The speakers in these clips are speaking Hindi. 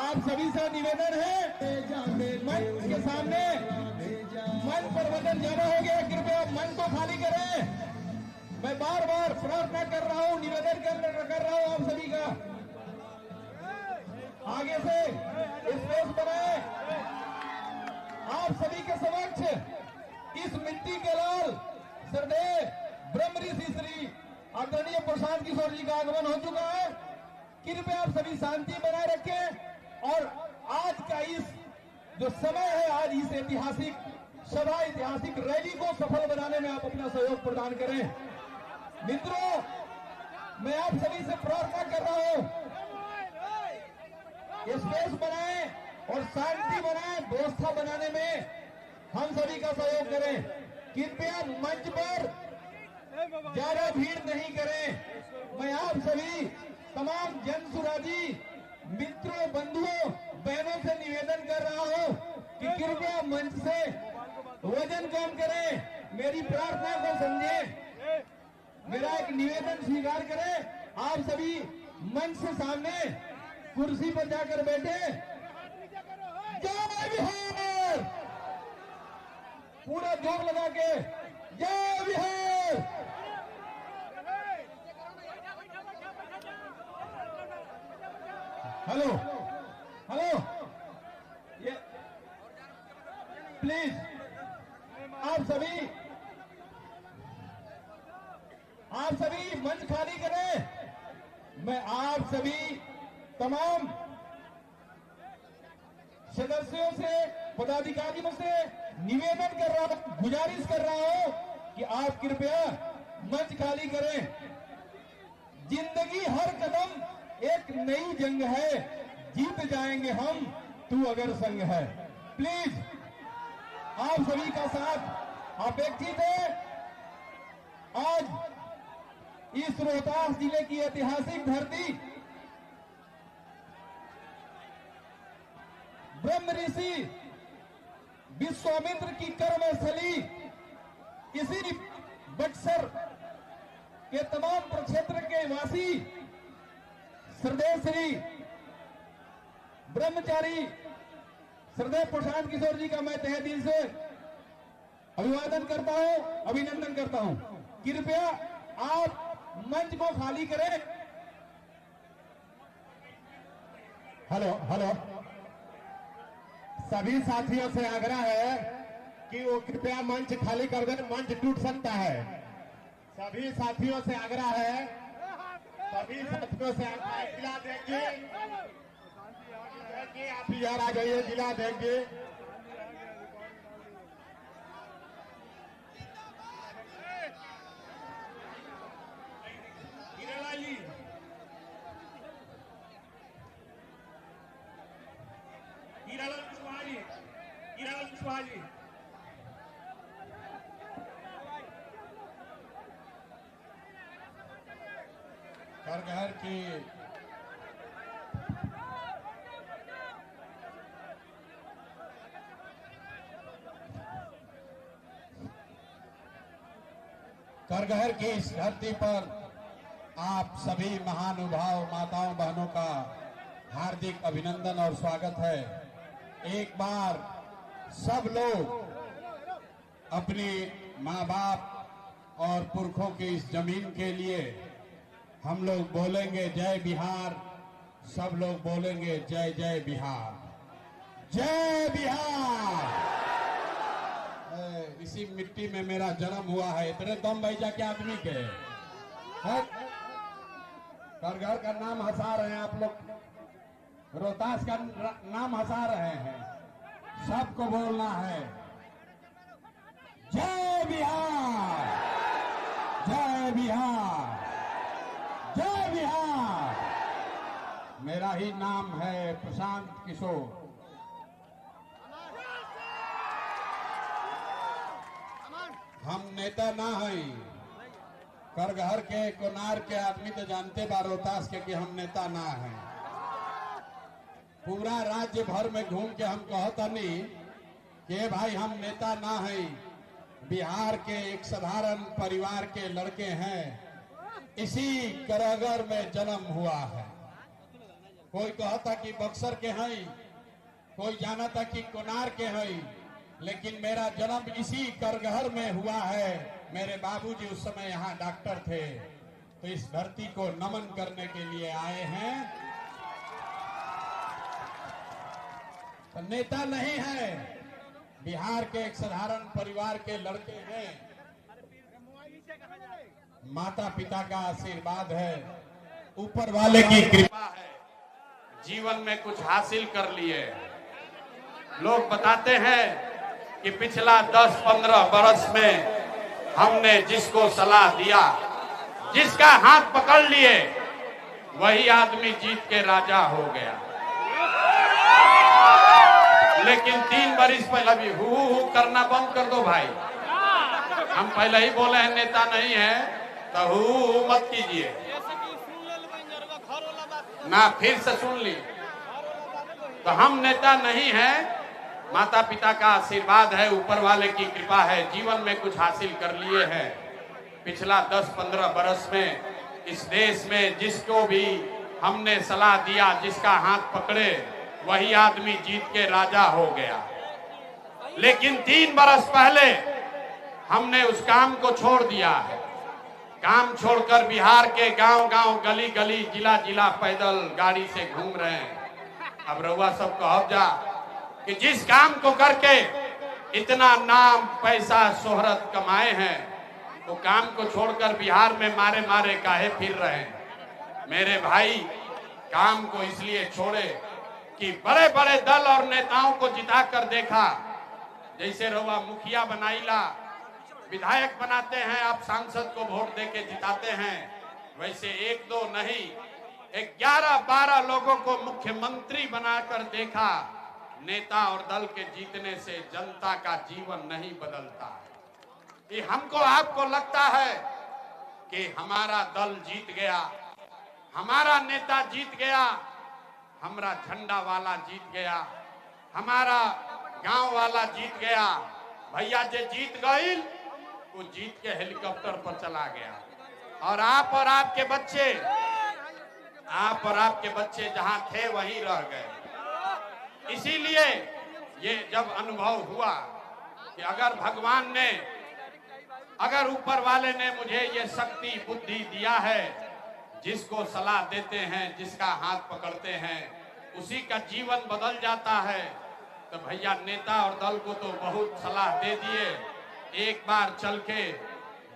आप सभी से निवेदन है, मंच के सामने मंच पर वजन ज्यादा हो गया, कृपया मंच को खाली करें। मैं बार बार प्रार्थना कर रहा हूं, निवेदन कर रहा हूं आप सभी का, आगे से स्पेस बनाए। आप सभी के समक्ष इस मिट्टी के लाल श्रद्धेय ब्रह्म ऋषि श्री आदरणीय प्रशांत किशोर जी का आगमन हो चुका है। कृपया आप सभी शांति बनाए रखें और आज का इस जो समय है, आज इस ऐतिहासिक सभा, ऐतिहासिक रैली को सफल बनाने में आप अपना सहयोग प्रदान करें। मित्रों, मैं आप सभी से प्रार्थना कर रहा हूं, स्पेस बनाएं और शांति बनाएं, व्यवस्था बनाने में हम सभी का सहयोग करें। कृपया मंच पर ज्यादा भीड़ नहीं करें। मैं आप सभी तमाम जनसुराजी मित्रों, बंधुओं, बहनों से निवेदन कर रहा हूं कि कृपया मंच से वजन कम करें, मेरी प्रार्थना को समझें, मेरा एक निवेदन स्वीकार करें। आप सभी मंच से सामने कुर्सी पर जाकर बैठे। जय बिहार, पूरा जोर लगा के जय बिहार। हेलो हेलो, ये प्लीज आप सभी मंच खाली करें। मैं आप सभी तमाम सदस्यों से, पदाधिकारियों से निवेदन कर रहा हूं, गुजारिश कर रहा हूं कि आप कृपया मंच खाली करें। जिंदगी हर कदम एक नई जंग है, जीत जाएंगे हम, तू अगर संग है। प्लीज आप सभी का साथ अपेक्षित है। आज इस रोहतास जिले की ऐतिहासिक धरती ब्रह्म ऋषि विश्वामित्र की कर्मस्थली, इसी बक्सर के तमाम प्रक्षेत्र के वासी श्रद्धेय श्री ब्रह्मचारी श्रद्धेय प्रशांत किशोर जी का मैं तहे दिल से अभिवादन करता हूं, अभिनंदन करता हूं। कृपया आप मंच को खाली करें। हेलो हेलो, सभी साथियों से आग्रह है कि वो कृपया मंच खाली कर दें, मंच टूट सकता है। सभी साथियों से आग्रह है, सभी साथियों से आग्रह है। जिला देंगे, आप यार आ जाइए, जिला देंगे। हीरालाल कुशवाहा जी, करगहर की करगहर की इस धरती पर आप सभी महानुभाव माताओं बहनों का हार्दिक अभिनंदन और स्वागत है। एक बार सब लोग अपने माँ बाप और पुरखों की इस जमीन के लिए हम लोग बोलेंगे जय बिहार, सब लोग बोलेंगे जय जय बिहार, जय बिहार। इसी मिट्टी में मेरा जन्म हुआ है, इतने दम भैया के आदमी के करगहर का नाम हंसा रहे हैं आप लोग, रोहतास का नाम हंसा रहे हैं। सबको बोलना है जय बिहार, जय बिहार, जय बिहार। मेरा ही नाम है प्रशांत किशोर। हम नेता ना हैं, करगहर के कोनार के आदमी तो जानते बा रोहतास के कि हम नेता ना हैं। पूरा राज्य भर में घूम के हम कहता नहीं कि भाई हम नेता ना हैं, बिहार के एक साधारण परिवार के लड़के हैं, इसी करगहर में जन्म हुआ है। कोई कहता कि बक्सर के हैं, कोई जाना था कि कोनार के हैं, लेकिन मेरा जन्म इसी करगहर में हुआ है। मेरे बाबूजी उस समय यहाँ डॉक्टर थे, तो इस धरती को नमन करने के लिए आए हैं। तो नेता नहीं है, बिहार के एक साधारण परिवार के लड़के हैं। माता पिता का आशीर्वाद है, ऊपर वाले की कृपा है, जीवन में कुछ हासिल कर लिए। लोग बताते हैं कि पिछला 10-15 बरस में हमने जिसको सलाह दिया, जिसका हाथ पकड़ लिए, वही आदमी जीत के राजा हो गया। लेकिन 3 बरिस पहले भी हु करना बंद कर दो भाई। हम पहले ही बोले हैं नेता नहीं है, तो हु मत कीजिए ना, फिर से सुन ली। तो हम नेता नहीं है, माता पिता का आशीर्वाद है, ऊपर वाले की कृपा है, जीवन में कुछ हासिल कर लिए हैं। पिछला 10-15 बरस में इस देश में जिसको भी हमने सलाह दिया, जिसका हाथ पकड़े, वही आदमी जीत के राजा हो गया। लेकिन 3 बरस पहले हमने उस काम को छोड़ दिया है। काम छोड़कर बिहार के गांव-गांव, गली-गली, जिला-जिला पैदल गाड़ी से घूम रहे हैं। अब रउआ सब कहब जा कि जिस काम को करके इतना नाम, पैसा, शोहरत कमाए हैं, तो काम को छोड़कर बिहार में मारे मारे काहे फिर रहे हैं। मेरे भाई, काम को इसलिए छोड़े कि बड़े बड़े दल और नेताओं को जिता कर देखा। जैसे रउआ मुखिया बनाईला, विधायक बनाते हैं, आप सांसद को वोट देके जिताते हैं, वैसे 1-2 नहीं, 11-12 लोगों को मुख्यमंत्री बनाकर देखा। नेता और दल के जीतने से जनता का जीवन नहीं बदलता। ये हमको आपको लगता है कि हमारा दल जीत गया, हमारा नेता जीत गया, हमारा झंडा वाला जीत गया, हमारा गांव वाला जीत गया। भैया जे जीत गई, वो जीत के हेलीकॉप्टर पर चला गया, और आप और आपके बच्चे जहां थे वहीं रह गए। इसीलिए ये जब अनुभव हुआ कि अगर भगवान ने, अगर ऊपर वाले ने मुझे ये शक्ति बुद्धि दिया है, जिसको सलाह देते हैं, जिसका हाथ पकड़ते हैं, उसी का जीवन बदल जाता है, तो भैया नेता और दल को तो बहुत सलाह दे दिए। एक बार चल के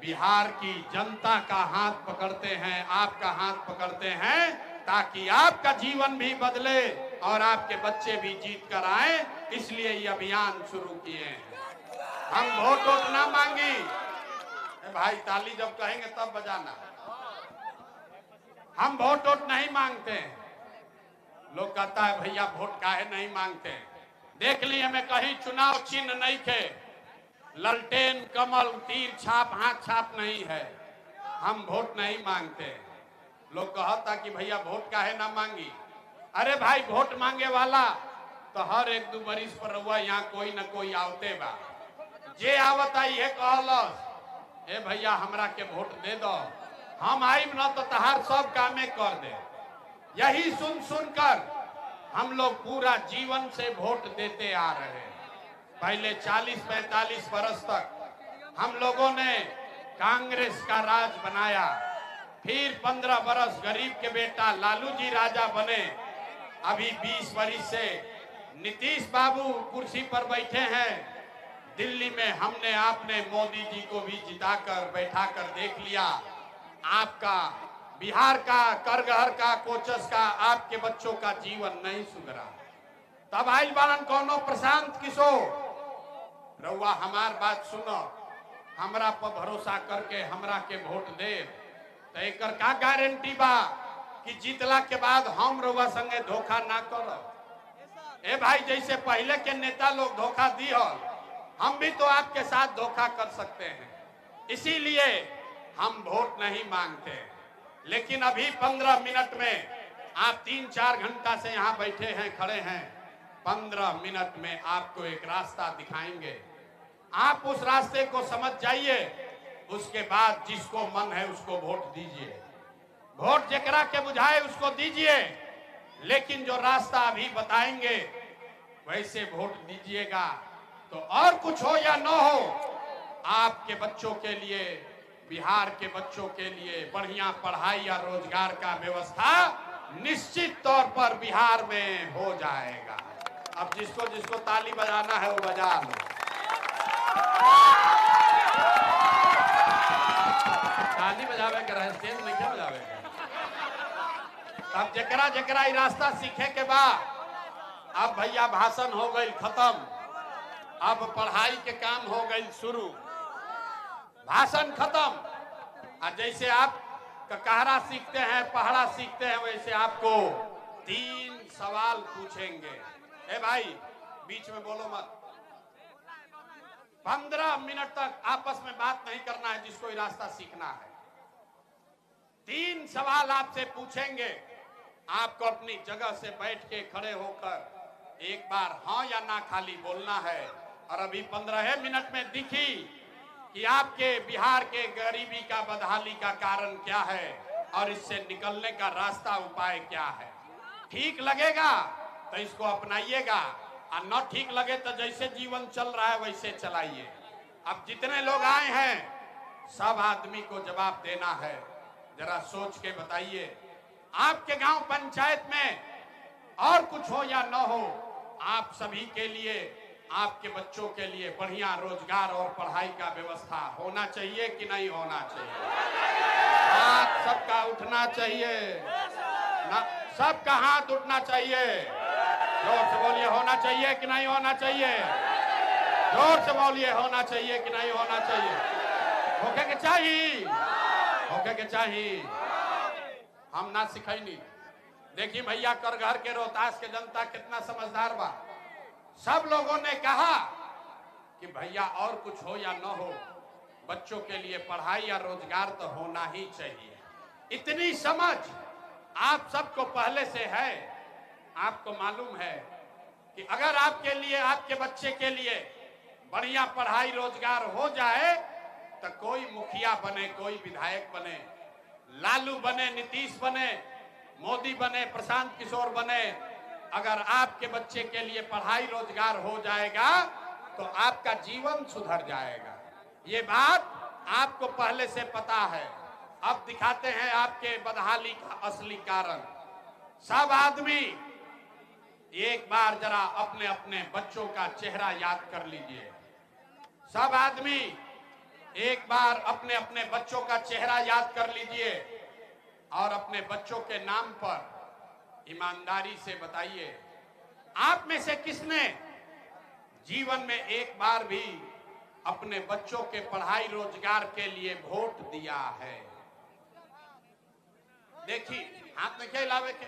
बिहार की जनता का हाथ पकड़ते हैं, आपका हाथ पकड़ते हैं, ताकि आपका जीवन भी बदले और आपके बच्चे भी जीत कर आए। इसलिए ये अभियान शुरू किए हैं। हम वोट ना मांगी भाई, ताली जब कहेंगे तब बजाना। हम वोट नहीं मांगते। लोग कहता है भैया वोट काहे नहीं मांगते। देख लिए मैं कहीं चुनाव चिन्ह नहीं थे, ललटेन, कमल, तीर छाप, हाथ छाप नहीं है। हम वोट नहीं मांगते। लोग कहता कि भैया वोट काहे ना मांगी। अरे भाई, वोट मांगे वाला तो हर 1-2 बरिस पर रहुआ यहाँ कोई न कोई आवते बा। जे आवता ये कहलस, ए भैया हमरा के वोट दे दो, हम आइब न तो तहार सब कामे कर दे। यही सुन सुनकर हम लोग पूरा जीवन से वोट देते आ रहे हैं। पहले 40-45 बरस तक हम लोगों ने कांग्रेस का राज बनाया, फिर 15 बरस गरीब के बेटा लालू जी राजा बने। अभी 20 बरस से नीतीश बाबू कुर्सी पर बैठे हैं। दिल्ली में हमने आपने मोदी जी को भी जिताकर बैठाकर देख लिया। आपका बिहार का, करगहर का, कोचस का, आपके बच्चों का जीवन नहीं सुधरा। तब आइल बालन कौनो प्रशांत किशोर, रउआ हमार बात सुनो, हमरा पर भरोसा करके हमरा के वोट दे, तो एकर का गारंटी बा कि जीतला के बाद हम रउआ संगे धोखा ना करो। ए भाई, जैसे पहले के नेता लोग धोखा दिहल, हम भी तो आपके साथ धोखा कर सकते हैं। इसीलिए हम वोट नहीं मांगते। लेकिन अभी 15 मिनट में आप 3-4 घंटा से यहाँ बैठे हैं, खड़े हैं। 15 मिनट में आपको एक रास्ता दिखाएंगे, आप उस रास्ते को समझ जाइए। उसके बाद जिसको मन है उसको वोट दीजिए, वोट जेकरा के बुझाए उसको दीजिए। लेकिन जो रास्ता अभी बताएंगे वैसे वोट दीजिएगा। तो और कुछ हो या न हो, आपके बच्चों के लिए, बिहार के बच्चों के लिए बढ़िया पढ़ाई या रोजगार का व्यवस्था निश्चित तौर पर बिहार में हो जाएगा। अब जिसको जिसको ताली बजाना है वो बजा लो। ताली बजावे के रहे, स्टेज में क्या बजावे के? अब जकरा जकरा ई रास्ता सीखे के बाद, अब भैया भाषण हो गई खत्म, अब पढ़ाई के काम हो गई शुरू। भाषण खत्म। और जैसे आप ककहरा सीखते हैं, पहाड़ा सीखते हैं, वैसे आपको 3 सवाल पूछेंगे। ए भाई बीच में बोलो मत। 15 मिनट तक आपस में बात नहीं करना है जिसको ये रास्ता सीखना है। 3 सवाल आपसे पूछेंगे। आपको अपनी जगह से बैठ के खड़े होकर एक बार हाँ या ना खाली बोलना है। और अभी 15 मिनट में दिखी कि आपके बिहार के गरीबी का, बदहाली का कारण क्या है और इससे निकलने का रास्ता, उपाय क्या है। ठीक लगेगा तो इसको अपनाइएगा, और न ठीक लगे तो जैसे जीवन चल रहा है वैसे चलाइए। अब जितने लोग आए हैं सब आदमी को जवाब देना है। जरा सोच के बताइए, आपके गांव पंचायत में और कुछ हो या न हो, आप सभी के लिए, आपके बच्चों के लिए बढ़िया रोजगार और पढ़ाई का व्यवस्था होना चाहिए कि नहीं होना चाहिए? हाथ सबका उठना चाहिए ना, सबका हाथ उठना चाहिए। जोर से बोलिए, होना चाहिए कि नहीं होना चाहिए? जोर से बोलिए, होना चाहिए कि नहीं होना चाहिए? होके के चाहिए, होके के चाहिए। हम ना सिखाई। देखिए भैया, करघर के रोहतास के जनता कितना समझदार बा। सब लोगों ने कहा कि भैया और कुछ हो या न हो, बच्चों के लिए पढ़ाई या रोजगार तो होना ही चाहिए। इतनी समझ आप सबको पहले से है। आपको मालूम है कि अगर आपके लिए, आपके बच्चे के लिए बढ़िया पढ़ाई रोजगार हो जाए तो कोई मुखिया बने, कोई विधायक बने, लालू बने, नीतीश बने, मोदी बने, प्रशांत किशोर बने, अगर आपके बच्चे के लिए पढ़ाई रोजगार हो जाएगा तो आपका जीवन सुधर जाएगा। ये बात आपको पहले से पता है। अब दिखाते हैं आपके बदहाली का असली कारण। सब आदमी एक बार जरा अपने अपने बच्चों का चेहरा याद कर लीजिए। सब आदमी एक बार अपने अपने बच्चों का चेहरा याद कर लीजिए और अपने बच्चों के नाम पर ईमानदारी से बताइए, आप में से किसने जीवन में एक बार भी अपने बच्चों के पढ़ाई रोजगार के लिए वोट दिया है? देखिए, हाथ में क्या लावे के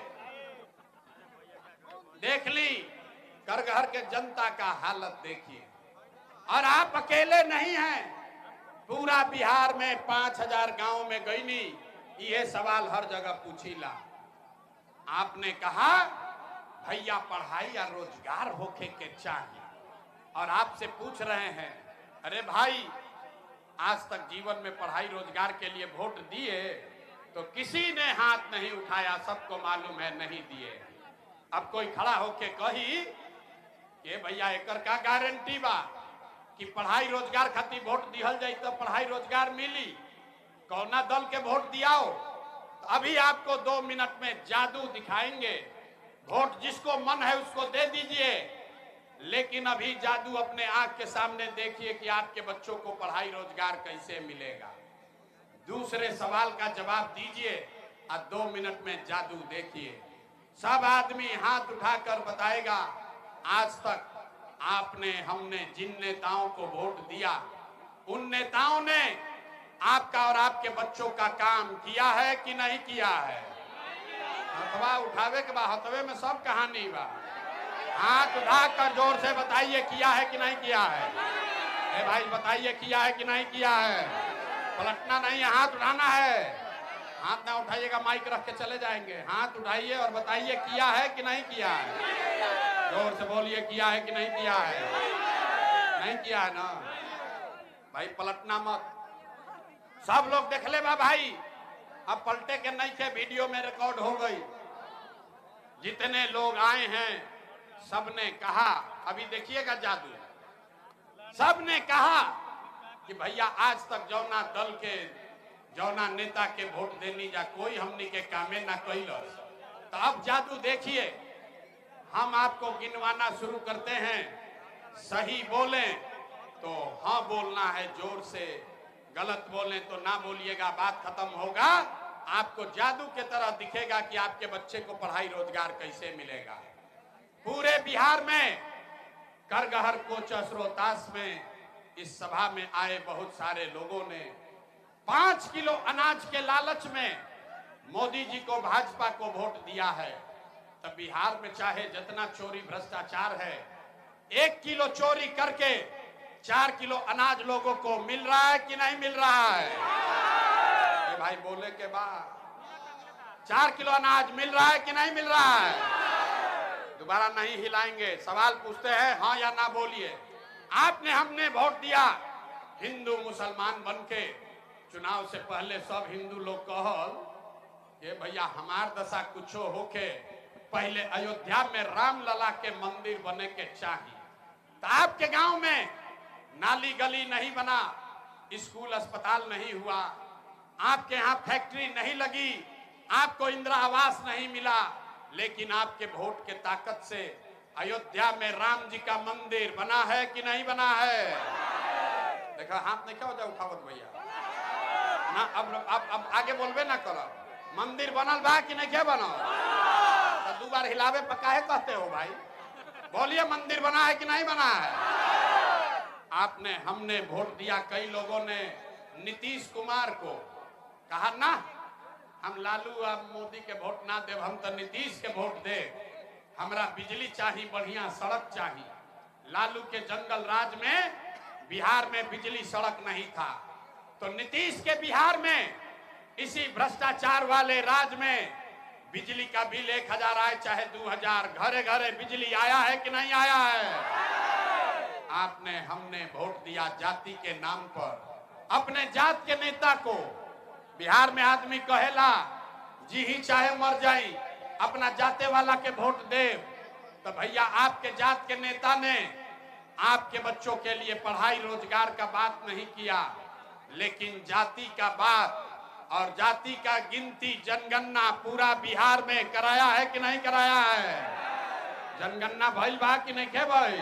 देख ली। करघर के जनता का हालत देखिए। और आप अकेले नहीं हैं, पूरा बिहार में 5000 गांव में गईनी ये सवाल हर जगह पूछीला। आपने कहा भैया पढ़ाई या रोजगार होके के चाहिए, और आपसे पूछ रहे हैं, अरे भाई आज तक जीवन में पढ़ाई रोजगार के लिए वोट दिए? तो किसी ने हाथ नहीं उठाया, सबको मालूम है नहीं दिए। अब कोई खड़ा होके कही कि भैया एकर का गारंटी बा कि पढ़ाई रोजगार खातिर वोट दिहल जाए तो पढ़ाई रोजगार मिली? कौना दल के वोट दियाओ? तो अभी आपको 2 मिनट में जादू दिखाएंगे। वोट जिसको मन है उसको दे दीजिए, लेकिन अभी जादू अपने आंख के सामने देखिए कि आपके बच्चों को पढ़ाई रोजगार कैसे मिलेगा। दूसरे सवाल का जवाब दीजिए और 2 मिनट में जादू देखिए। सब आदमी हाथ उठाकर बताएगा, आज तक आपने, हमने जिन नेताओं को वोट दिया उन नेताओं ने आपका और आपके बच्चों का काम किया है कि नहीं किया है? हथवा उठावे के बाद हथवे में सब कहानी बा। हाथ उठाकर जोर से बताइए, किया है कि नहीं किया है? ए भाई बताइए, किया है कि नहीं किया है? पलटना नहीं है, हाथ उठाना है। हाथ ना उठाइएगा, माइक रख के चले जाएंगे। हाथ उठाइए और बताइए, किया है कि नहीं किया है? जोर से बोलिए, किया है कि नहीं किया है? नहीं किया है ना भाई, पलटना मत। सब लोग देख ले बा भाई, अब पलटे के नहीं के वीडियो में रिकॉर्ड हो गई। जितने लोग आए हैं सबने कहा, अभी देखिएगा जादू, सबने कहा कि भैया आज तक जौना दल के जौना नेता के वोट देनी जा कोई हमनी के कामे ना कैलस। तो अब जादू देखिए, हम आपको गिनवाना शुरू करते हैं, सही बोलें तो हाँ बोलना है जोर से, गलत बोलें तो ना बोलिएगा, बात खत्म होगा। आपको जादू के तरह दिखेगा कि आपके बच्चे को पढ़ाई रोजगार कैसे मिलेगा। पूरे बिहार में करगहर कोचस रोहतास में इस सभा में आए बहुत सारे लोगों ने 5 किलो अनाज के लालच में मोदी जी को, भाजपा को वोट दिया है। तब बिहार में चाहे जितना चोरी भ्रष्टाचार है, 1 किलो चोरी करके 4 किलो अनाज लोगों को मिल रहा है कि नहीं मिल रहा है? ये भाई बोले के बाद 4 किलो अनाज मिल रहा है कि नहीं मिल रहा है? दोबारा नहीं हिलाएंगे, सवाल पूछते हैं हाँ या ना बोलिए। आपने हमने वोट दिया हिंदू मुसलमान बनके। चुनाव से पहले सब हिंदू लोग कहल कि भैया हमार दशा कुछो होके पहले अयोध्या में राम लला के मंदिर बने के चाहिए। तो आपके गांव में नाली गली नहीं बना, स्कूल अस्पताल नहीं हुआ, आपके यहाँ फैक्ट्री नहीं लगी, आपको इंदिरा आवास नहीं मिला, लेकिन आपके वोट के ताकत से अयोध्या में राम जी का मंदिर बना है कि नहीं बना है? देखा हाथ नहीं क्या हो जाए उठावत भैया ना। अब आगे बोलबे ना करो, मंदिर बनल बा कि नहीं क्या बनल? तो 2 बार हिलावे पकाए कहते हो भाई, बोलिए मंदिर बना है कि नहीं बना है? आपने हमने वोट दिया, कई लोगों ने नीतीश कुमार को कहा ना हम लालू और मोदी के वोट ना दे, हम तो नीतीश के वोट दे, हमरा बिजली चाहिए, बढ़िया सड़क चाहिए। लालू के जंगल राज में बिहार में बिजली सड़क नहीं था, तो नीतीश के बिहार में इसी भ्रष्टाचार वाले राज में बिजली का बिल 1000 आए चाहे 2000, घरे घरे बिजली आया है कि नहीं आया है? आपने हमने वोट दिया जाति के नाम पर, अपने जात के नेता को। बिहार में आदमी कहेला जी ही चाहे मर जाई, अपना जाते वाला के वोट दे। तो भैया आपके जात के नेता ने आपके बच्चों के लिए पढ़ाई रोजगार का बात नहीं किया, लेकिन जाति का बात और जाति का गिनती जनगणना पूरा बिहार में कराया है कि नहीं कराया है? जनगणना भइल बा कि नहीं के भाई?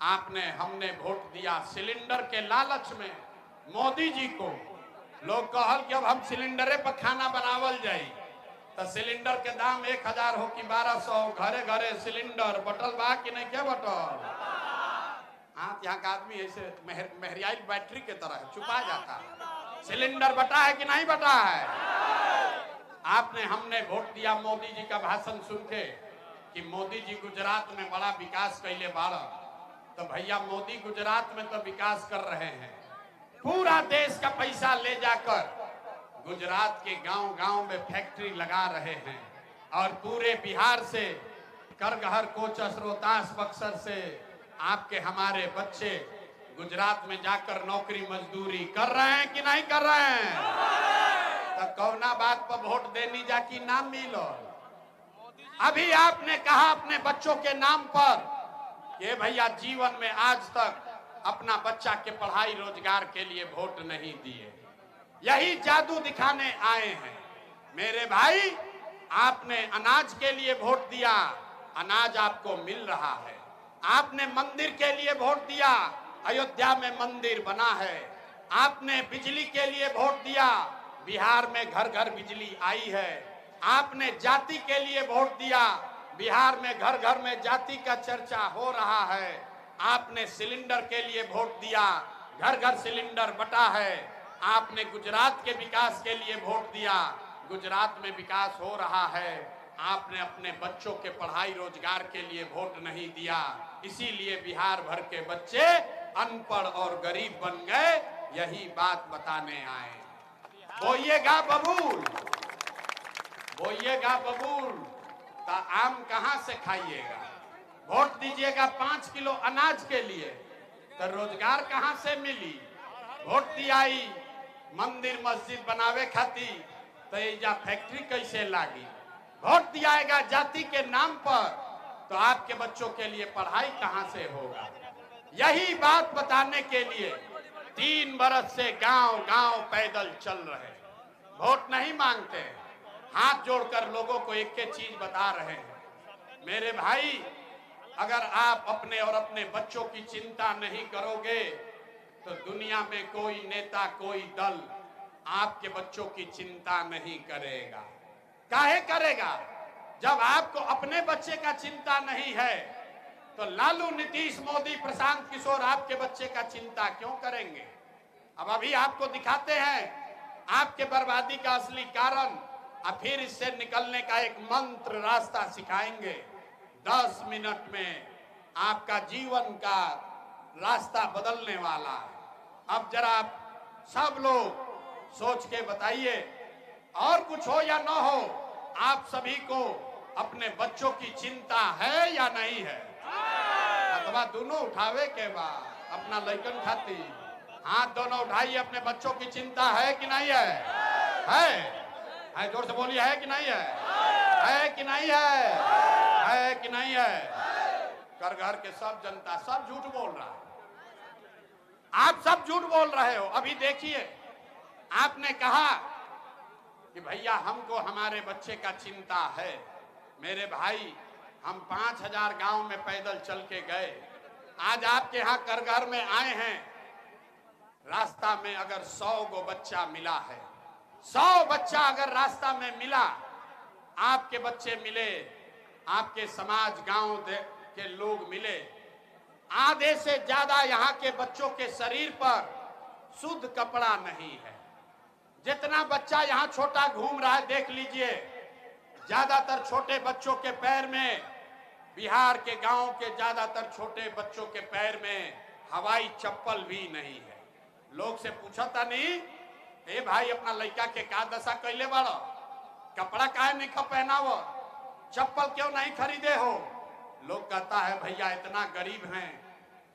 आपने हमने वोट दिया सिलेंडर के लालच में मोदी जी को। लोग कहल कि अब हम सिलेंडरे पर खाना बनावल जाई, तो सिलेंडर के दाम 1000 हो कि 1200, घरे घरे सिलेंडर बटल बा कि नहीं क्या बटल? हाँ, यहाँ का आदमी ऐसे महरियाई बैटरी के तरह छुपा जाता है। सिलेंडर बटा है कि नहीं बटा है? आपने हमने वोट दिया मोदी जी का भाषण सुन के कि मोदी जी गुजरात में बड़ा विकास कैले बाड़ा। तो भैया मोदी गुजरात में तो विकास कर रहे हैं, पूरा देश का पैसा ले जाकर गुजरात के गांव-गांव में फैक्ट्री लगा रहे हैं, और पूरे बिहार से करगहर कोचस रोहतास बक्सर से आपके हमारे बच्चे गुजरात में जाकर नौकरी मजदूरी कर रहे हैं कि नहीं कर रहे हैं? तो कौना बात पर वोट देनी जा कि नाम मिलो? अभी आपने कहा अपने बच्चों के नाम पर कि भैया जीवन में आज तक अपना बच्चा के पढ़ाई रोजगार के लिए वोट नहीं दिए, यही जादू दिखाने आए हैं। मेरे भाई, आपने अनाज के लिए वोट दिया, अनाज आपको मिल रहा है। आपने मंदिर के लिए वोट दिया, अयोध्या में मंदिर बना है। आपने बिजली के लिए वोट दिया, बिहार में घर घर बिजली आई है। आपने जाति के लिए वोट दिया, बिहार में घर घर में जाति का चर्चा हो रहा है। आपने सिलेंडर के लिए वोट दिया, घर घर सिलेंडर बटा है। आपने गुजरात के विकास के लिए वोट दिया, गुजरात में विकास हो रहा है। आपने अपने बच्चों के पढ़ाई रोजगार के लिए वोट नहीं दिया, इसीलिए बिहार भर के बच्चे अनपढ़ और गरीब बन गए। यही बात बताने आए। बोइएगा बबूल, बोइएगा बबूल, तो आम कहां से खाइएगा? वोट दीजिएगा 5 किलो अनाज के लिए, तो रोजगार कहां से मिली? वोट दियाई मंदिर मस्जिद बनावे खाती, तो एजा फैक्ट्री कैसे लागी? वोट दिया जाएगा जाति के नाम पर, तो आपके बच्चों के लिए पढ़ाई कहां से होगा? यही बात बताने के लिए 3 बरस से गांव गांव पैदल चल रहे, वोट नहीं मांगते, हाथ जोड़कर लोगों को एक एक चीज बता रहे हैं। मेरे भाई, अगर आप अपने और अपने बच्चों की चिंता नहीं करोगे तो दुनिया में कोई नेता, कोई दल आपके बच्चों की चिंता नहीं करेगा। काहे करेगा? जब आपको अपने बच्चे का चिंता नहीं है तो लालू, नीतीश, मोदी, प्रशांत किशोर आपके बच्चे का चिंता क्यों करेंगे? अब अभी आपको दिखाते हैं आपके बर्बादी का असली कारण, और फिर इससे निकलने का एक मंत्र रास्ता सिखाएंगे। 10 मिनट में आपका जीवन का रास्ता बदलने वाला है। अब जरा आप सब लोग सोच के बताइए, और कुछ हो या ना हो, आप सभी को अपने बच्चों की चिंता है या नहीं है? अथवा दोनों उठावे के बाद अपना लइकन खाती हाथ दोनों उठाइए। अपने बच्चों की चिंता है कि नहीं है? है जोर से बोलिए, है कि नहीं है? है कि नहीं है? है कि नहीं है? कर घर के सब जनता सब झूठ बोल रहा है, आप सब झूठ बोल रहे हो। अभी देखिए, आपने कहा कि भैया हमको हमारे बच्चे का चिंता है। मेरे भाई, हम 5000 गांव में पैदल चल के गए, आज आपके यहाँ करघर में आए हैं। रास्ता में अगर 100 गो बच्चा मिला है, 100 बच्चा अगर रास्ता में मिला, आपके बच्चे मिले, आपके समाज गांव के लोग मिले, आधे से ज्यादा यहाँ के बच्चों के शरीर पर शुद्ध कपड़ा नहीं है। जितना बच्चा यहाँ छोटा घूम रहा है देख लीजिए, ज्यादातर छोटे बच्चों के पैर में, बिहार के गांव के ज्यादातर छोटे बच्चों के पैर में हवाई चप्पल भी नहीं है। लोग से पूछा था नहीं, ए भाई अपना लड़का के का दशा कैले बाड़ो, कपड़ा काहे नहीं पहना वो, चप्पल क्यों नहीं खरीदे हो? लोग कहता है भैया इतना गरीब हैं,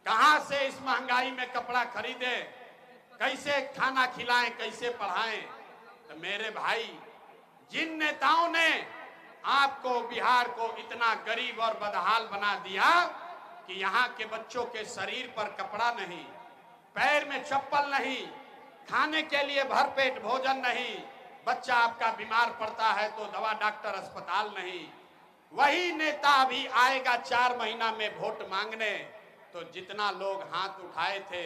कहां से इस महंगाई में कपड़ा खरीदे, कैसे खाना खिलाएं, कैसे पढ़ाएं? तो मेरे भाई, जिन नेताओं ने आपको, बिहार को इतना गरीब और बदहाल बना दिया कि यहाँ के बच्चों के शरीर पर कपड़ा नहीं, पैर में चप्पल नहीं, खाने के लिए भरपेट भोजन नहीं, बच्चा आपका बीमार पड़ता है तो दवा डॉक्टर अस्पताल नहीं, वही नेता अभी आएगा 4 महीना में वोट मांगने। तो जितना लोग हाथ उठाए थे,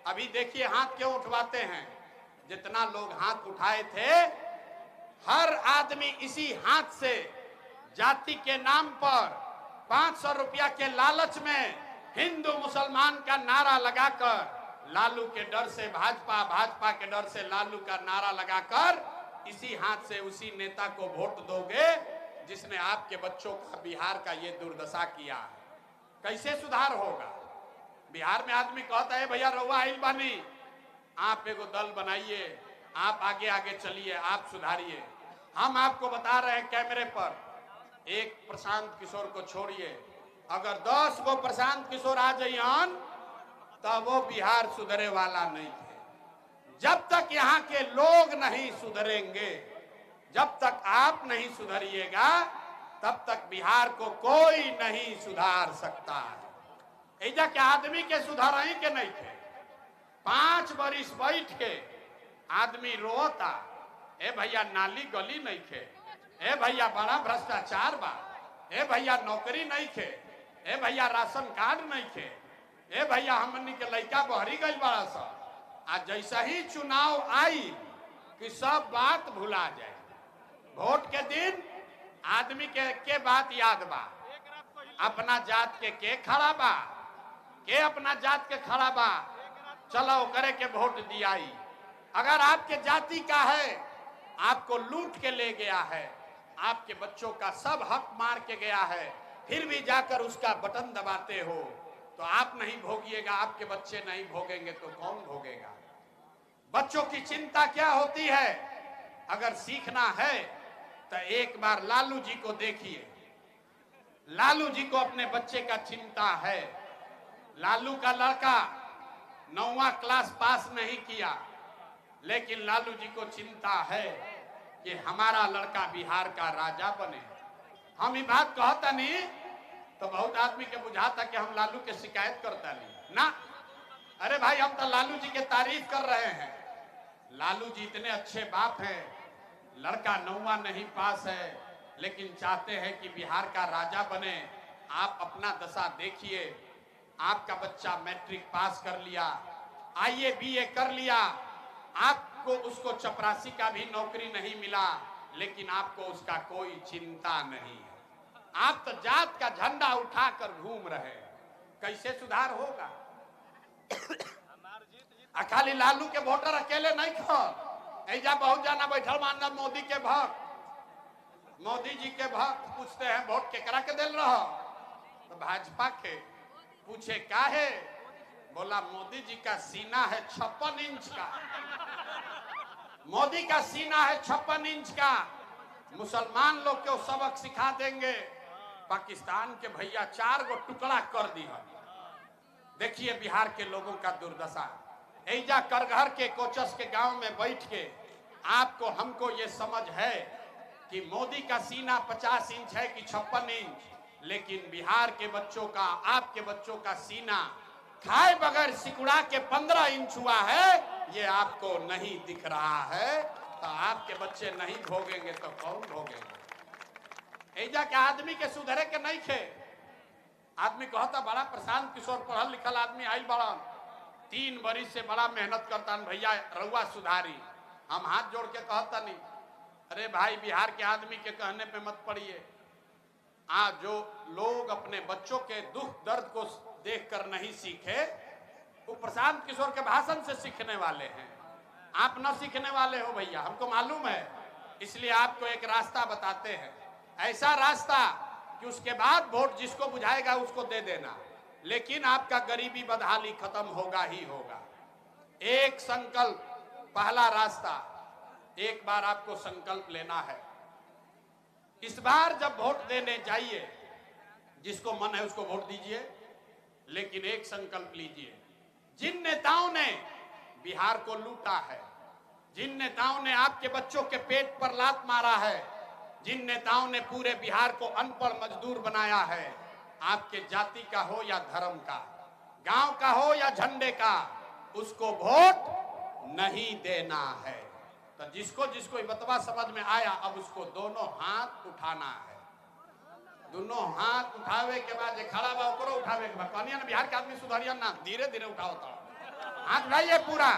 अभी देखिए हाथ क्यों उठवाते हैं, जितना लोग हाथ उठाए थे, हर आदमी इसी हाथ से जाति के नाम पर 500 रुपया के लालच में हिंदू मुसलमान का नारा लगाकर, लालू के डर से भाजपा, भाजपा के डर से लालू का नारा लगाकर इसी हाथ से उसी नेता को वोट दोगे जिसने आपके बच्चों का, बिहार का ये दुर्दशा किया है। कैसे सुधार होगा? बिहार में आदमी कहता है भैया रउआ आइल बानी, आप एगो दल बनाइए, आप आगे आगे चलिए, आप सुधारिए। हम आपको बता रहे हैं कैमरे पर, एक प्रशांत किशोर को छोड़िए, अगर 10 गो प्रशांत किशोर आ जाइयन तब वो बिहार सुधरे वाला नहीं है। जब तक यहाँ के लोग नहीं सुधरेंगे, जब तक आप नहीं सुधरिएगा, तब तक बिहार को कोई नहीं सुधार सकता है। ऐजा के आदमी के सुधार ही के नहीं थे, 5 बरिस बैठ के आदमी रोता, ए भैया नाली गली नहीं थे, ए भैया बड़ा भ्रष्टाचार बा, ए भैया नौकरी नहीं थे, ए भैया राशन कार्ड नहीं थे, ए भैया हमनी के लड़का बहरी गई बड़ा सा। आज जैसा ही चुनाव आई कि सब बात भुला जाए, वोट के दिन आदमी के बात याद बा, अपना जात के खड़ा बा, के अपना जात के खड़ा बा, चलो करे के वोट दियाई। अगर आपके जाति का है, आपको लूट के ले गया है, आपके बच्चों का सब हक मार के गया है, फिर भी जाकर उसका बटन दबाते हो, तो आप नहीं भोगिएगा, आपके बच्चे नहीं भोगेंगे तो कौन भोगेगा? बच्चों की चिंता क्या होती है? अगर सीखना है तो एक बार लालू जी को देखिए, लालू जी को अपने बच्चे का चिंता है। लालू का लड़का 9वां क्लास पास नहीं किया, लेकिन लालू जी को चिंता है कि हमारा लड़का बिहार का राजा बने, हम ये बात कहता नहीं तो बहुत आदमी के बुझाता कि हम लालू के शिकायत करता नहीं ना। अरे भाई हम तो लालू जी के तारीफ कर रहे हैं। लालू जी इतने अच्छे बाप हैं, लड़का 9वां नहीं पास है लेकिन चाहते हैं कि बिहार का राजा बने। आप अपना दशा देखिए, आपका बच्चा मैट्रिक पास कर लिया, आईए बीए कर लिया, आपको उसको चपरासी का भी नौकरी नहीं मिला लेकिन आपको उसका कोई चिंता नहीं है। आप तो जात का झंडा उठाकर घूम रहे हैं। कैसे सुधार होगा? खाली लालू के वोटर अकेले नहीं खो, ऐजा बहुत जाना बैठल मानना मोदी के भक्त, मोदी जी के भक्त पूछते हैं वोट केकरा के दिल रहो तो भाजपा के। पूछे क्या है? बोला मोदी जी का सीना है 56 इंच का, मोदी का सीना है 56 इंच का। मुसलमान लोग को सबक सिखा देंगे। पाकिस्तान के भैया 4 गो टुकड़ा कर दिया। देखिए बिहार के लोगों का दुर्दशा। ऐजा करगहर के कोचस के गांव में बैठ के आपको हमको ये समझ है कि मोदी का सीना 50 इंच है कि 56 इंच, लेकिन बिहार के बच्चों का, आपके बच्चों का सीना खाए बगैर सिकुड़ा के 15 इंच हुआ है। ये आपको नहीं दिख रहा है तो आपके बच्चे नहीं भोगेंगे तो कौन भोगेंगे? ऐजा के आदमी के सुधरे के नहीं खे। आदमी कहता बड़ा प्रशांत किशोर पढ़ल लिखल आदमी आइल बड़ा, 3 बरिस से बड़ा मेहनत करता भैया रउआ सुधारी। हम हाथ जोड़ के कहता नहीं, अरे भाई बिहार के आदमी के कहने पे मत पड़िए। जो लोग अपने बच्चों के दुख दर्द को देखकर नहीं सीखे वो प्रशांत किशोर के भाषण से सीखने वाले हैं। आप न सीखने वाले हो भैया, हमको मालूम है। इसलिए आपको एक रास्ता बताते हैं, ऐसा रास्ता कि उसके बाद वोट जिसको बुझाएगा उसको दे देना, लेकिन आपका गरीबी बदहाली खत्म होगा ही होगा। एक संकल्प, पहला रास्ता, एक बार आपको संकल्प लेना है। इस बार जब वोट देने जाइए, जिसको मन है उसको वोट दीजिए, लेकिन एक संकल्प लीजिए, जिन नेताओं ने बिहार को लूटा है, जिन नेताओं ने आपके बच्चों के पेट पर लात मारा है, जिन नेताओं ने पूरे बिहार को अनपढ़ मजदूर बनाया है, आपके जाति का हो या धर्म का, गांव का हो या झंडे का, उसको वोट नहीं देना है। तो जिसको जिसको बतवा समझ में आया, अब उसको दोनों हाथ उठाना है। दोनों हाथ उठावे के बाद खड़ा बा ओकरो उठावे के बाद कहनिया ना बिहार के आदमी सुधारिया ना, धीरे धीरे उठाओ तो हाथ उठाइए पूरा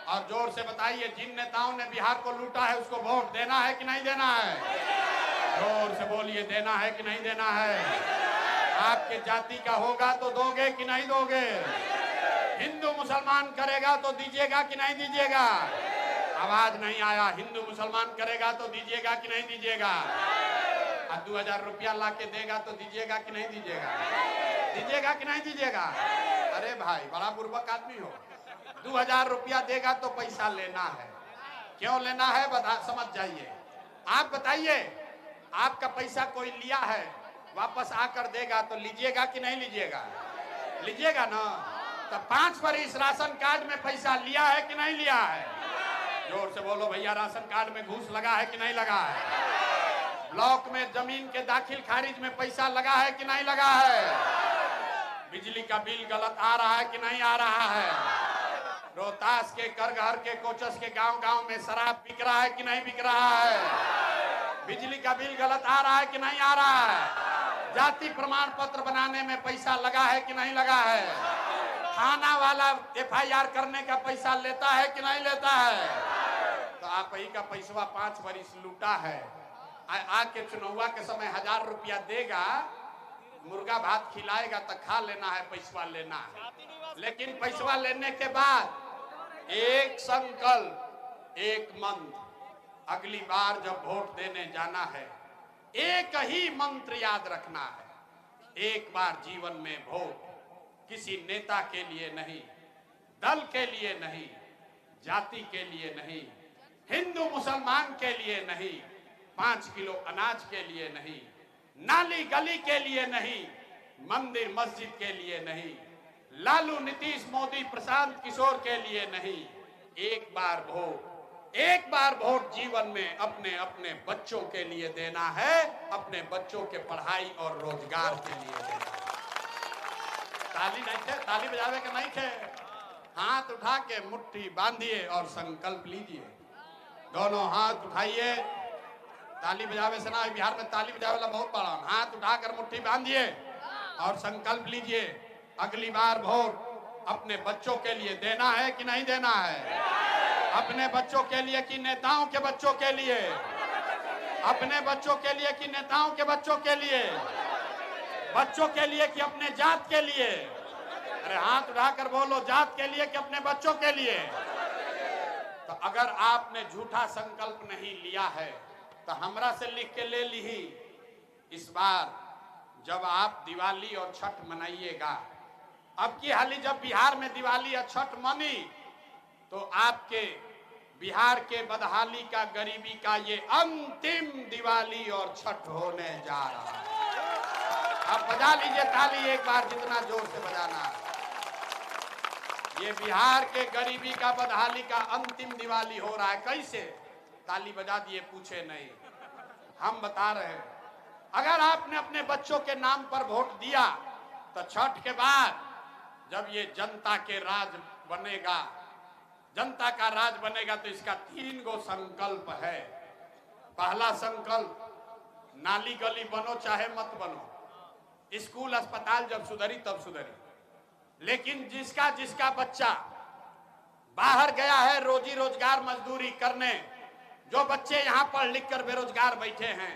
और जोर से बताइए, जिन नेताओं ने बिहार को लूटा है उसको वोट देना है कि नहीं देना है? जोर से बोलिए, देना है कि नहीं देना है? आपके जाति का होगा तो दोगे कि नहीं दोगे? हिंदू मुसलमान करेगा तो दीजिएगा कि नहीं दीजिएगा? आवाज नहीं आया। हिंदू मुसलमान करेगा तो दीजिएगा कि नहीं दीजिएगा? 2000 रुपया ला के देगा तो दीजिएगा कि नहीं दीजिएगा? दीजिएगा कि नहीं दीजिएगा? अरे भाई बड़ा बुर्बक आदमी हो। 2000 रुपया देगा तो पैसा लेना है। क्यों लेना है बता, समझ जाइए। आप बताइए, आपका पैसा कोई लिया है, वापस आकर देगा तो लीजिएगा कि नहीं लीजिएगा? लीजिएगा ना। तो 5 बरिस राशन कार्ड में पैसा लिया है कि नहीं लिया है? जोर से बोलो भैया, राशन कार्ड में घूस लगा है कि नहीं लगा है? ब्लॉक में जमीन के दाखिल खारिज में पैसा लगा है कि नहीं लगा है? बिजली का बिल गलत आ रहा है कि नहीं आ रहा है? रोहतास के, करगहर के, कोचस के गांव गांव में शराब बिक रहा है कि नहीं बिक रहा है? बिजली का बिल गलत आ रहा है कि नहीं आ रहा है? जाति प्रमाण पत्र बनाने में पैसा लगा है कि नहीं लगा है? थाना वाला FIR करने का पैसा लेता है कि नहीं लेता है? तो आप ही का पैसा 5 बरिस लूटा है। आके चुनाव के समय 1000 रुपया देगा, मुर्गा भात खिलाएगा तो खा लेना है, पैसा लेना है। लेकिन पैसा लेने के बाद एक संकल्प, एक मंत्र, अगली बार जब वोट देने जाना है एक ही मंत्र याद रखना है। एक बार जीवन में वोट किसी नेता के लिए नहीं, दल के लिए नहीं, जाति के लिए नहीं, हिंदू मुसलमान के लिए नहीं, 5 किलो अनाज के लिए नहीं, नाली गली के लिए नहीं, मंदिर मस्जिद के लिए नहीं, लालू नीतीश मोदी प्रशांत किशोर के लिए नहीं। एक बार वोट, एक बार वोट जीवन में अपने अपने बच्चों के लिए देना है, अपने बच्चों के पढ़ाई और रोजगार के लिए देना है। ताली नहीं थे, ताली बजावे के नहीं थे, हाथ उठा के मुट्ठी बांधिए और संकल्प लीजिए। दोनों हाथ उठाइए, ताली बजावे से ना, बिहार में ताली बजावे वाला बहुत बड़ा, हाथ उठाकर मुट्ठी बांधिए और संकल्प लीजिए। अगली बार वोट अपने बच्चों के लिए देना है कि नहीं देना है? अपने बच्चों के लिए कि नेताओं के बच्चों के लिए? अपने बच्चों के लिए कि नेताओं के बच्चों के लिए? बच्चों के लिए कि अपने जात के लिए? अरे हाथ उठाकर बोलो, जात के लिए कि अपने बच्चों के लिए? तो अगर आपने झूठा संकल्प नहीं लिया है तो हमरा से लिख के ले ली। इस बार जब आप दिवाली और छठ मनाइएगा, अब की हाली जब बिहार में दिवाली और छठ मनी, तो आपके बिहार के बदहाली का, गरीबी का ये अंतिम दिवाली और छठ होने जा रहा है। आप बजा लीजिए ताली एक बार, जितना जोर से बजाना है। ये बिहार के गरीबी का, बदहाली का अंतिम दिवाली हो रहा है। कैसे? ताली बजा दिए, पूछे नहीं, हम बता रहे हैं। अगर आपने अपने बच्चों के नाम पर वोट दिया तो छठ के बाद जब ये जनता के राज बनेगा, जनता का राज बनेगा, तो इसका 3 गो संकल्प है। पहला संकल्प, नाली गली बनो चाहे मत बनो, स्कूल अस्पताल जब सुधरी तब सुधरी, लेकिन जिसका जिसका बच्चा बाहर गया है रोजी रोजगार मजदूरी करने, जो बच्चे यहाँ पढ़ लिख कर बेरोजगार बैठे हैं,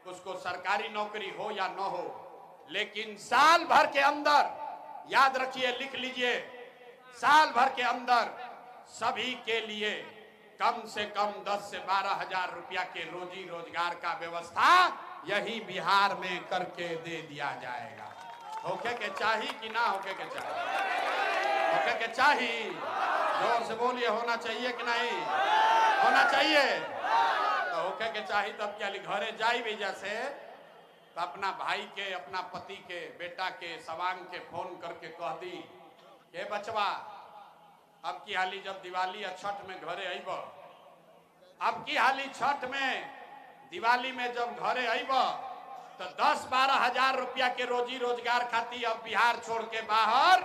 उसको सरकारी नौकरी हो या न हो, लेकिन साल भर के अंदर, याद रखिए, लिख लीजिए, साल भर के अंदर सभी के लिए कम से कम 10 से 12 हजार रुपया के रोजी रोजगार का व्यवस्था यही बिहार में करके दे दिया जाएगा। होके के चाहिए कि ना होके के चाहिए? होके के चाहिए। जोर से बोलिए, होना चाहिए कि नहीं होना चाहिए? तो होके के चाहिए। तब क्या घरे जाई भी जैसे तो अपना भाई के, अपना पति के, बेटा के, सवांग के फोन करके कह दी के बचवा, अब की हाली जब दिवाली या छठ में घरे आइब, अब की हाली छठ में दिवाली में जब घरे आइब तो 10-12 हजार रुपया के रोजी रोजगार खाती अब बिहार छोड़ के बाहर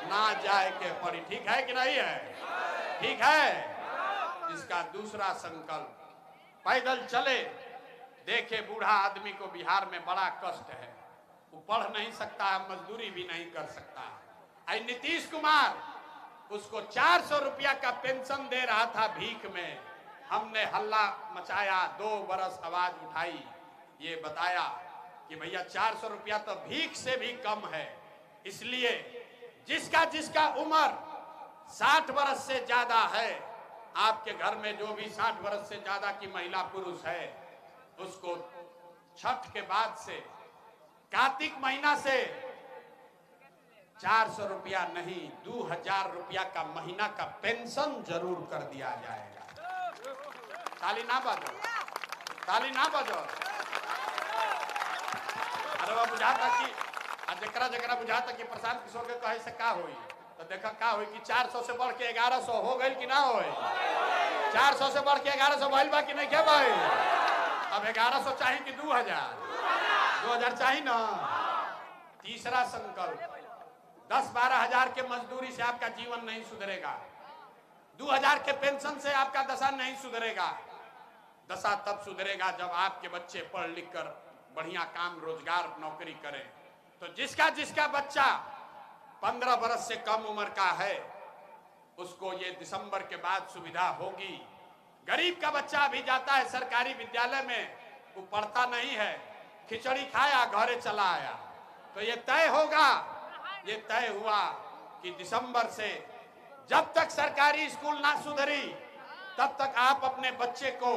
ना जाए के पड़ी। ठीक है कि नहीं है? ठीक है। इसका दूसरा संकल्प, पैदल चले। देखे बूढ़ा आदमी को बिहार में बड़ा कष्ट है, वो पढ़ नहीं सकता है, मजदूरी भी नहीं कर सकता है। नीतीश कुमार उसको 400 रुपया का पेंशन दे रहा था भीख में। हमने हल्ला मचाया, 2 बरस आवाज उठाई, ये बताया कि भैया 400 रुपया तो भीख से भी कम है। इसलिए जिसका जिसका उम्र 60 बरस से ज्यादा है, आपके घर में जो भी 60 बरस से ज्यादा की महिला पुरुष है, उसको छठ के बाद से, कार्तिक महीना से 400 रुपया नहीं, 2000 रुपया का महीना का पेंशन जरूर कर दिया जाएगा। ताली ना बजो, ताली ना बजो। अरे वो बुझाता कि जकरा जकरा बुझाता कि प्रशांत किशोर के कहे से का होई, तो देखा का होई कि 400 से बढ़ के 1100 हो गई कि ना होई? 400 से बढ़ के 1100 भइल बा कि नहीं के भाई? अब 1100 चाहिए कि 2000 चाहिए ना। तीसरा संकल्प, 10-12 हजार के मजदूरी से आपका जीवन नहीं सुधरेगा, 2000 के पेंशन से आपका दशा नहीं सुधरेगा। दशा तब सुधरेगा जब आपके बच्चे पढ़ लिख कर बढ़िया काम, रोजगार, नौकरी करें। तो जिसका जिसका बच्चा 15 बरस से कम उम्र का है, उसको ये दिसंबर के बाद सुविधा होगी। गरीब का बच्चा भी जाता है सरकारी विद्यालय में, वो पढ़ता नहीं है, खिचड़ी खाया घरे चला आया, तो ये तय होगा, ये तय हुआ कि दिसंबर से जब तक सरकारी स्कूल ना सुधरी तब तक आप अपने बच्चे को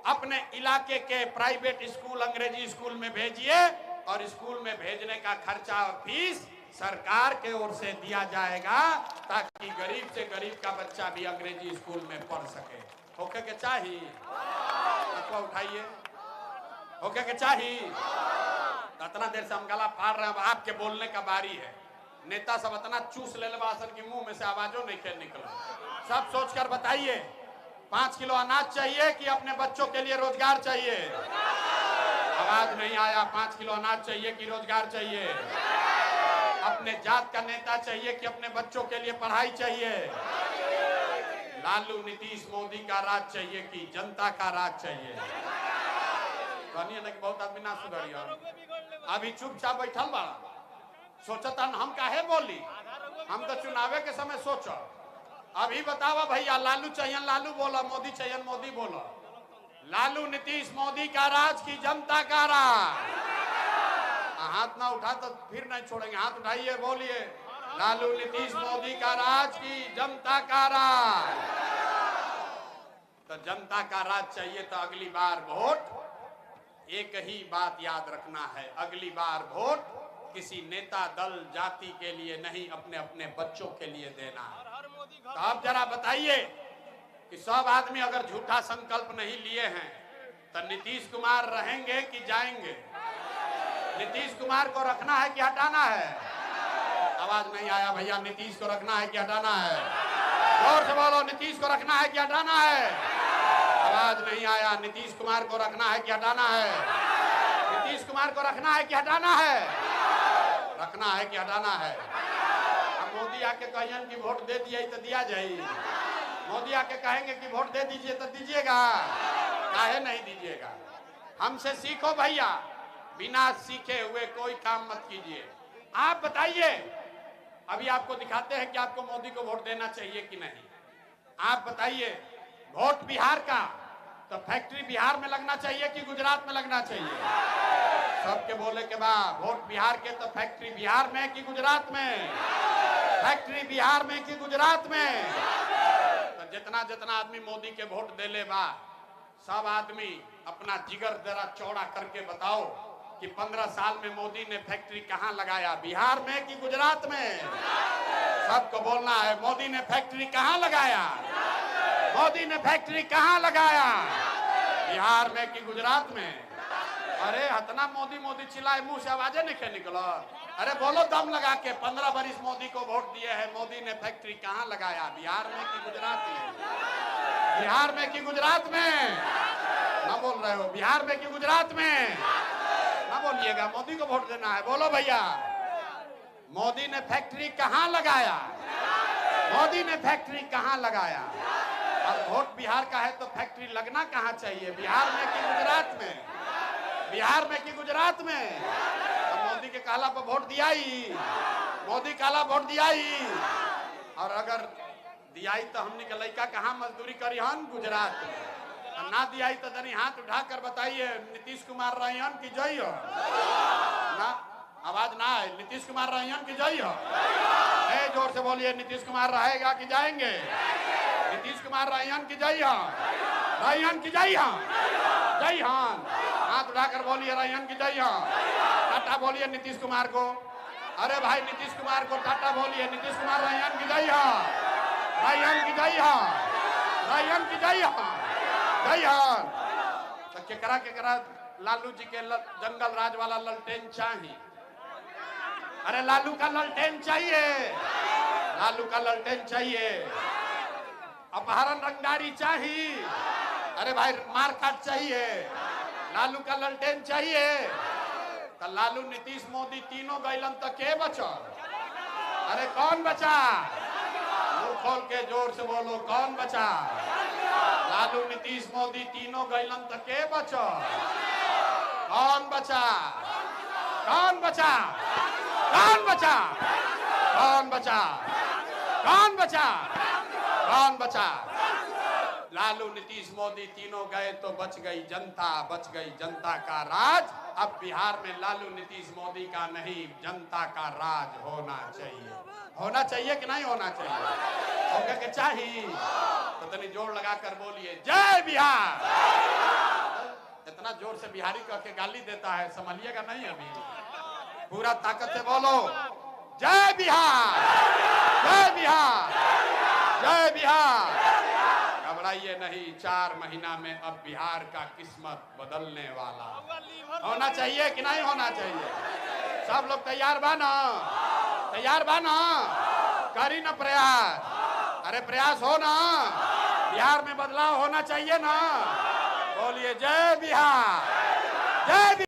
अपने इलाके के प्राइवेट स्कूल, अंग्रेजी स्कूल में भेजिए, और स्कूल में भेजने का खर्चा और फीस सरकार के ओर से दिया जाएगा, ताकि गरीब से गरीब का बच्चा भी अंग्रेजी स्कूल में पढ़ सके। होके के चाहिए? तो उठाइए, होके के चाहिए? इतना देर से हम गला फाड़ रहे हैं, अब आपके बोलने का बारी है। नेता सब इतना चूस ले बासन की मुंह में से आवाजों नहीं निकला। सब सोचकर बताइए 5 किलो अनाज चाहिए कि अपने बच्चों के लिए रोजगार चाहिए? आवाज नहीं आया। 5 किलो अनाज चाहिए कि रोजगार चाहिए? अपने जात का नेता चाहिए कि अपने बच्चों के लिए पढ़ाई चाहिए? लालू नीतीश मोदी का राज चाहिए कि जनता का राज चाहिए? कहनी ना कि बहुत आदमी ना सुधरिया, अभी चुपचाप बैठल बा, सोचता हम काहे बोली, हम तो चुनावे के समय सोचो। अभी बतावा भैया, लालू चाहिए लालू बोला, मोदी चाहिए मोदी बोला। लालू नीतीश मोदी का राज की जनता का राज? हाथ ना उठा तो फिर नहीं छोड़ेंगे, हाथ उठाइए, बोलिए लालू नीतीश मोदी का राज की जनता का राज। तो जनता का राज चाहिए तो अगली बार वोट एक ही बात याद रखना है, अगली बार वोट किसी नेता दल जाति के लिए नहीं, अपने अपने बच्चों के लिए देना है। तो अब जरा बताइए कि सब आदमी अगर झूठा संकल्प नहीं लिए हैं तो नीतीश कुमार रहेंगे कि जाएंगे? नीतीश कुमार को रखना है कि हटाना है? आवाज नहीं आया भैया। नीतीश को रखना है कि हटाना है? जोर से बोलो, नीतीश को रखना है कि हटाना है? आवाज नहीं आया। नीतीश कुमार को रखना है कि हटाना है? नीतीश कुमार को रखना है कि हटाना है? रखना है कि हटाना है? अब मोदी आके कहियन कि वोट दे दिए तो दिया जाए, मोदी आके कहेंगे कि वोट दे दीजिए तो दीजिएगा? काहे नहीं दीजिएगा? हमसे सीखो भैया, बिना सीखे हुए कोई काम मत कीजिए। आप बताइए, अभी आपको दिखाते हैं कि आपको मोदी को वोट देना चाहिए कि नहीं। आप बताइए, वोट बिहार का तो फैक्ट्री बिहार में लगना चाहिए कि गुजरात में लगना चाहिए? सबके बोले के बाद वोट बिहार के तो फैक्ट्री बिहार में कि गुजरात में? फैक्ट्री बिहार में कि गुजरात में? तो जितना जितना आदमी मोदी के वोट दे ले बा, सब आदमी अपना जिगर जरा चौड़ा करके बताओ कि 15 साल में मोदी ने फैक्ट्री कहां लगाया, बिहार में कि गुजरात में? सबको बोलना है, मोदी ने फैक्ट्री कहां लगाया? मोदी ने फैक्ट्री कहां लगाया, बिहार में कि गुजरात में? अरे हतना मोदी मोदी चिल्लाए, मुंह से आवाजें नहीं निकला। अरे बोलो दम लगा के, 15 बरिस मोदी को वोट दिए हैं, मोदी ने फैक्ट्री कहां लगाया, बिहार में कि गुजरात में? बिहार में कि गुजरात में? ना बोल रहे हो, बिहार में कि गुजरात में? ना बोलिएगा, मोदी को वोट देना है। बोलो भैया, मोदी ने फैक्ट्री कहां लगाया? मोदी ने फैक्ट्री कहां लगाया? और वोट बिहार का है तो फैक्ट्री लगना कहां चाहिए, बिहार में कि गुजरात में? बिहार में कि गुजरात में? तो मोदी के कहला पर वोट दिया ही, मोदी कहला वोट दिया ही। और अगर दियाई तो हमने के लड़का कहां मजदूरी करी हन, गुजरात में। ना दियाई तो जनी हाथ उठाकर बताइए, नीतीश कुमार रहियन की जई हो? ना, आवाज ना है। नीतीश कुमार रहियन की जई हो? जोर से बोलिए, नीतीश कुमार रहेगा कि जाएंगे? नीतीश कुमार रहियन की जई हो? रहियन की जई हो? जय हां। हाथ उठाकर बोलिए, रहियन की जई हो? टाटा बोलिए नीतीश कुमार को। अरे भाई, नीतीश कुमार को टाटा बोलिए। नीतीश कुमार रहियन की जई हो? रहियन की जई हो? रहियन की जई हो? जय हां। तो केकरा केकरा लालू जी के जंगल राज वाला ललटेन चाहिए? अरे लालू का ललटेन चाहिए, लालू का ललटेन चाहिए। अपहरण रंगदारी चाहिए? अरे भाई, मारकाट चाहिए? लालू का ललटेन चाहिए? तो लालू नीतीश मोदी तीनों गैलन तो के बचल? अरे कौन बचा? मुंह खोल के जोर से बोलो, कौन बचा? लालू नीतीश मोदी तीनों गैलन तो के बचल? कौन बचा? कौन बचा? कौन बचा? कौन बचा? कौन बचा? कौन बचा? लालू नीतीश मोदी तीनों गए तो बच गई जनता, बच गई जनता का राज। अब बिहार में लालू नीतीश मोदी का नहीं, जनता का राज होना चाहिए। होना चाहिए कि नहीं होना चाहिए? होगा के चाहिए तो तनी जोर लगा कर बोलिए, जय बिहार। इतना जोर से बिहारी कह के गाली देता है, संभलिएगा नहीं। अभी पूरा ताकत से बोलो, जय बिहार, जय बिहार, जय बिहार। घबराइए नहीं, 4 महीना में अब बिहार का किस्मत बदलने वाला। होना चाहिए कि नहीं होना चाहिए? सब लोग तैयार बा ना? तैयार बा ना? करी ना प्रयास? अरे प्रयास हो ना? बिहार में बदलाव होना चाहिए ना। बोलिए जय बिहार, जय बिहार।